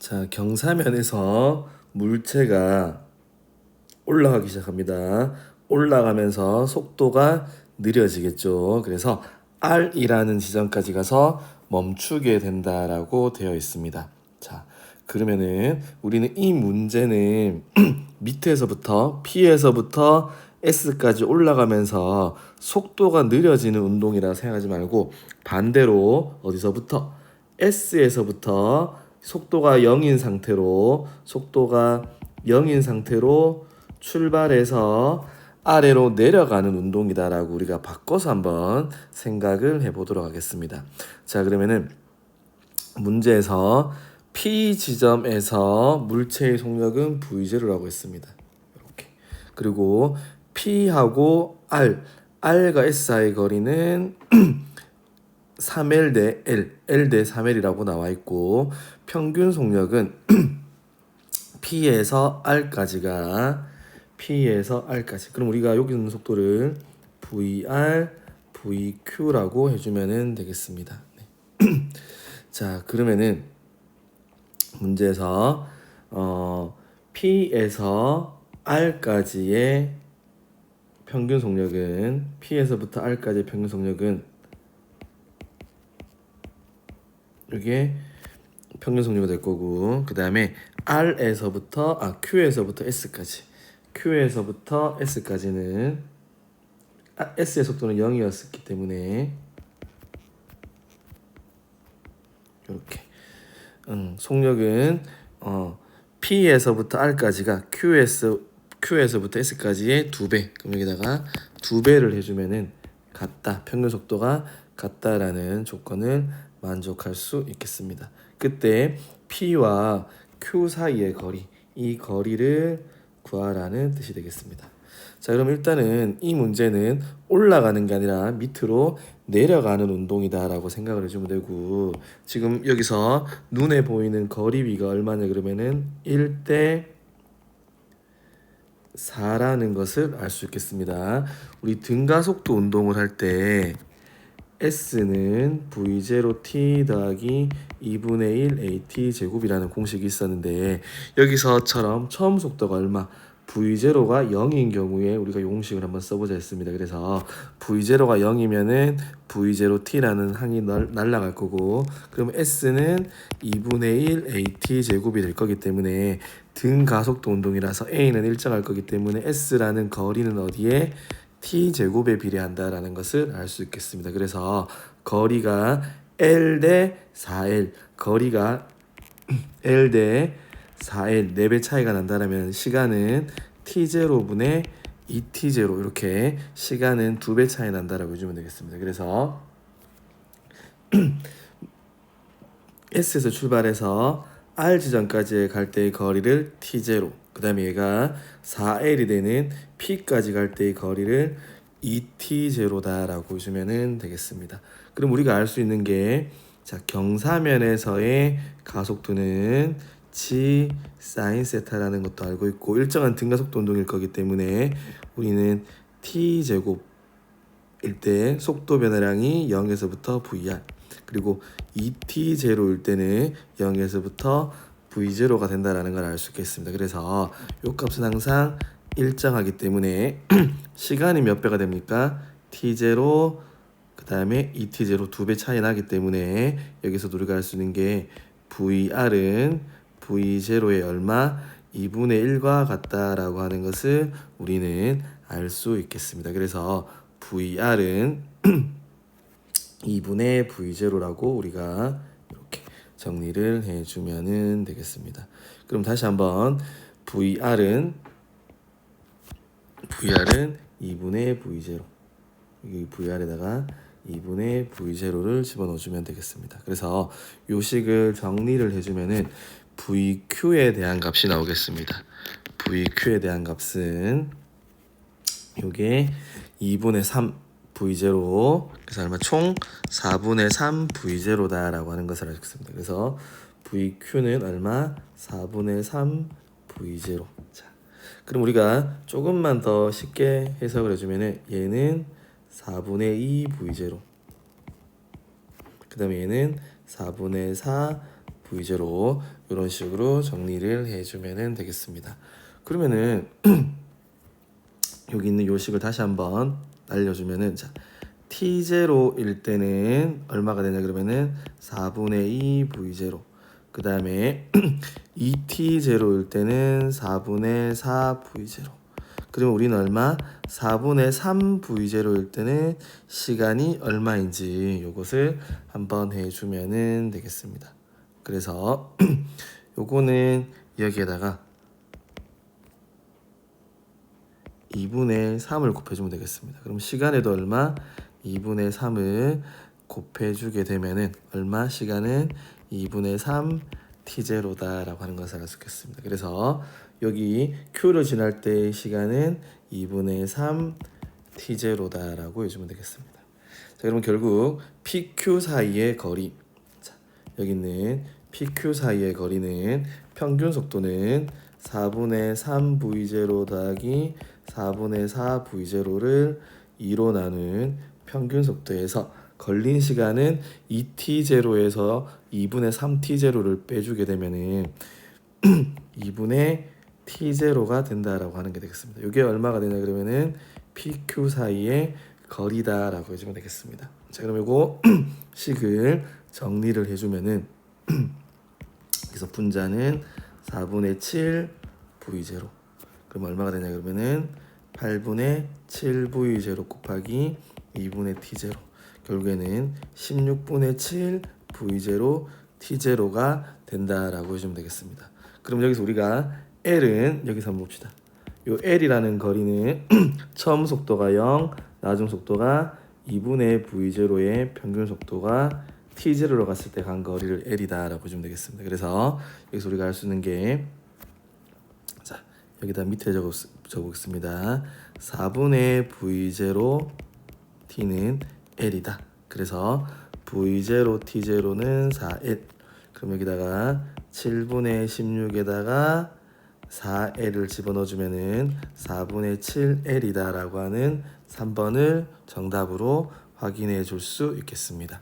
자, 경사면에서 물체가 올라가기 시작합니다. 올라가면서 속도가 느려지겠죠. 그래서 R이라는 지점까지 가서 멈추게 된다라고 되어 있습니다. 자, 그러면은 우리는 이 문제는 밑에서부터 P에서부터 S까지 올라가면서 속도가 느려지는 운동이라 생각하지 말고 반대로 어디서부터 S에서부터 속도가 0인 상태로 출발해서 아래로 내려가는 운동이다라고 우리가 바꿔서 한번 생각을 해보도록 하겠습니다. 자, 그러면은 문제에서 P 지점에서 물체의 속력은 V0라고 했습니다. 이렇게. 그리고 P하고 R과 S 사이의 거리는 3L 대 L 대 3L이라고 나와 있고 평균 속력은 P에서 R까지. 그럼 우리가 여기 있는 속도를 VR, VQ라고 해주면 되겠습니다. 네. 자, 그러면은 문제에서 P에서 R까지의 평균 속력은 P에서부터 R까지의 평균 속력은 이게 평균 속력이 될 거고, 그 다음에 Q에서부터 S까지는 S의 속도는 0이었기 때문에 이렇게 속력은 P에서부터 R까지가 Q에서부터 S까지의 2배. 그럼 여기다가 2배를 해주면은 같다. 평균 속도가 같다라는 조건을 만족할 수 있겠습니다. 그때 P와 Q 사이의 거리, 이 거리를 구하라는 뜻이 되겠습니다. 자, 그럼 일단은 이 문제는 올라가는 게 아니라 밑으로 내려가는 운동이다라고 생각을 해주면 되고, 지금 여기서 눈에 보이는 거리비가 얼마냐 그러면은 1대 4라는 것을 알 수 있겠습니다. 우리 등가속도 운동을 할 때 S는 V0T 더하기 2분의 1 AT 제곱이라는 공식이 있었는데, 여기서처럼 처음 속도가 얼마? V0가 0인 경우에 우리가 이 공식을 한번 써보자 했습니다. 그래서 V0가 0이면은 V0T라는 항이 날아갈 거고, 그럼 S는 2분의 1 AT 제곱이 될 거기 때문에 등가속도 운동이라서 A는 일정할 거기 때문에 S라는 거리는 어디에? T제곱에 비례한다라는 것을 알 수 있겠습니다. 그래서 거리가 L 대 4L, 거리가 L 대 4L 4배 차이가 난다면 시간은 T0분의 2T0, 이렇게 시간은 2배 차이 난다라고 해주면 되겠습니다. 그래서 S에서 출발해서 R 지점까지 갈 때의 거리를 T0, 그 다음에 얘가 4L이 되는 P까지 갈 때의 거리를 2T0다라고 해주면 되겠습니다. 그럼 우리가 알 수 있는 게, 자, 경사면에서의 가속도는 G 사인 세타라는 것도 알고 있고, 일정한 등가속도 운동일 거기 때문에 우리는 T제곱일 때 속도 변화량이 0에서부터 VR, 그리고 2t0일 때는 0에서부터 v0가 된다라는 걸 알 수 있겠습니다. 그래서 이 값은 항상 일정하기 때문에 시간이 몇 배가 됩니까? t0, 그 다음에 2t0 2배 차이 나기 때문에 여기서 우리가 알 수 있는 게 vr은 v0의 얼마? 2분의 1과 같다라고 하는 것을 우리는 알 수 있겠습니다. 그래서 vr은 2분의 V0라고 우리가 이렇게 정리를 해주면 되겠습니다. 그럼 다시 한번 VR은 2분의 V0, 여기 VR에다가 2분의 V0를 집어넣어주면 되겠습니다. 그래서 요식을 정리를 해주면은 VQ에 대한 값이 나오겠습니다. VQ에 대한 값은 요게 2분의 3 V0, 그래서 얼마? 총 4분의 3 V0다라고 하는 것을 알 수 있습니다. 그래서 VQ는 얼마? 4분의 3 V0. 자, 그럼 우리가 조금만 더 쉽게 해석을 해주면은 얘는 4분의 2 V0, 그 다음에 얘는 4분의 4 V0 이런 식으로 정리를 해주면 되겠습니다. 그러면은 여기 있는 요식을 다시 한번 날려주면은 자 T0일 때는 얼마가 되냐 그러면은 4분의 2 V0 그 다음에 2T0일 때는 4분의 4 V0 그러면 우리는 얼마? 4분의 3 V0일 때는 시간이 얼마인지 요것을 한번 해주면 되겠습니다. 그래서 요거는 여기에다가 2분의 3을 곱해주면 되겠습니다. 그럼 시간에도 얼마? 2분의 3을 곱해주게 되면은 얼마? 시간은 2분의 3 T0다라고 하는 것을 알 수 있겠습니다. 그래서 여기 Q를 지날 때의 시간은 2분의 3 T0다라고 해주면 되겠습니다. 자, 그러면 결국 PQ 사이의 거리 자, 여기 있는 PQ 사이의 거리는 평균 속도는 4분의 3 V0 더하기 4분의 4 V0를 2로 나눈 평균 속도에서 걸린 시간은 2T0에서 2분의 3T0를 빼주게 되면은 2분의 T0가 된다라고 하는 게 되겠습니다. 이게 얼마가 되냐 그러면은 PQ 사이의 거리다라고 해주면 되겠습니다. 자, 그럼 이거 식을 정리를 해주면은 그래서 분자는 4분의 7 V0 그럼 얼마가 되냐 그러면은 8분의 7 V0 곱하기 2분의 T0 결국에는 16분의 7 V0 T0가 된다라고 해주면 되겠습니다. 그럼 여기서 우리가 L은 여기서 한번 봅시다. 요 L이라는 거리는 처음 속도가 0, 나중 속도가 2분의 V0의 평균 속도가 T0로 갔을 때 간 거리를 L이다라고 해주면 되겠습니다. 그래서 여기서 우리가 알 수 있는 게 자, 여기다 밑에 적어보겠습니다. 4분의 V0 T는 L이다. 그래서 V0 T0는 4L 그럼 여기다가 7분의 16에다가 4L을 집어넣어주면은 4분의 7L이다 라고 하는 3번을 정답으로 확인해 줄 수 있겠습니다.